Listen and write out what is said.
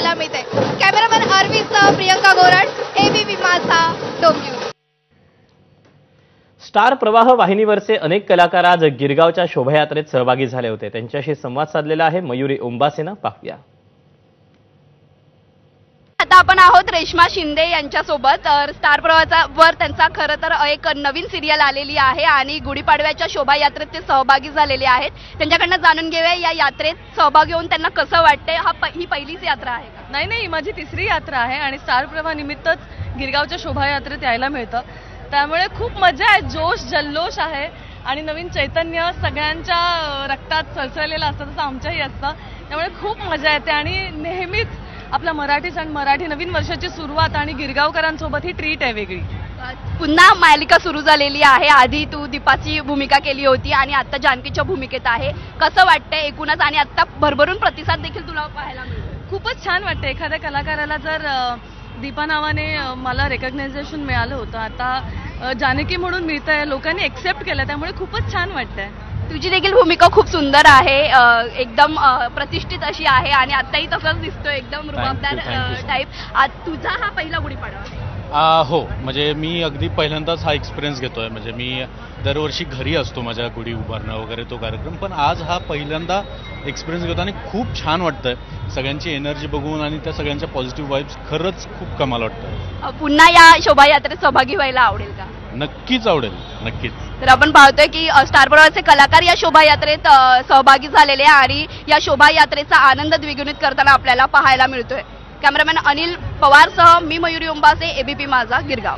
पाहायला मिळते। Cameraman अरविंदसह Priyanka Gorad, ABP माझा, डोंबिवली। स्टार प्रवाह वाहिनीवरचे अनेक कलाकार आज गिरगावच्या शोभायात्रेत सहभागी झाले होते। त्यांच्याशी संवाद साधलेला आहे मयुरी ओंबासेनं, पाहूया। आता आपण आहोत रेश्मा शिंदे यांच्यासोबत। स्टार प्रवाहावर त्यांचा खरं तर एक नवीन सिरियल आलेली आहे आणि गुढीपाडव्याच्या शोभायात्रेत ते सहभागी झालेले आहेत। त्यांच्याकडनं जाणून घेऊया या यात्रेत सहभागी होऊन त्यांना कसं वाटतंय। ही पहिलीच यात्रा आहे का? नाही, माझी तिसरी यात्रा आहे आणि स्टार प्रवाह निमित्तच गिरगावच्या शोभायात्रेत यायला मिळतं, त्यामुळे खूप मजा आहे, जोश जल्लोष आहे आणि नवीन चैतन्य सगळ्यांच्या रक्तात सळसळलेलं असतं, तसं आमच्याही असतं, त्यामुळे खूप मजा येते आणि नेहमीच आपला मराठी सण, मराठी नवीन वर्षाची सुरुवात आणि गिरगावकरांसोबत ही ट्रीट आहे वेगळी। पुन्हा मालिका सुरू झालेली आहे। आधी तू दीपाची भूमिका केली होती आणि आता जानकीच्या भूमिकेत आहे, कसं वाटतंय एकूणच? आणि आता भरभरून प्रतिसाद देखील तुला पाहायला मिळतो। खूपच छान वाटतं, एखाद्या कलाकाराला जर दीपा नावाने मला रेकग्नायझेशन मिळालं होतं, आता जानकी म्हणून मिळतंय, लोकांनी एक्सेप्ट केलं, त्यामुळे खूपच छान वाटतंय। तुझी देखील भूमिका खूप सुंदर आहे, एकदम प्रतिष्ठित अशी आहे आणि आताही तसंच दिसतोय, एकदम रुबाबदार टाईप। तुझा हा पहिला गुढीपाडवा? हो, म्हणजे मी अगदी पहिल्यांदाच हा एक्सपिरियन्स घेतोय। म्हणजे मी दरवर्षी घरी असतो, माझ्या गुढी उभारणं वगैरे तो कार्यक्रम, पण आज हा पहिल्यांदा एक्सपिरियन्स घेतो आणि खूप छान वाटतंय। सगळ्यांची एनर्जी बघून आणि त्या सगळ्यांच्या पॉझिटिव्ह वाईब्स खरंच खूप कमाल वाटतंय। पुन्हा या शोभायात्रेत सहभागी व्हायला आवडेल का? नक्कीच आवडेल, नक्कीच। तर आपण पाहतोय की स्टार प्रवाहाचे कलाकार या शोभायात्रेत सहभागी झालेले आणि या शोभायात्रेचा आनंद द्विगुणित करताना आपल्याला पाहायला मिळतोय। कॅमेरामॅन अनिल पवारसह मी मयुरी ओंबासे, एबीपी माझा, गिरगाव।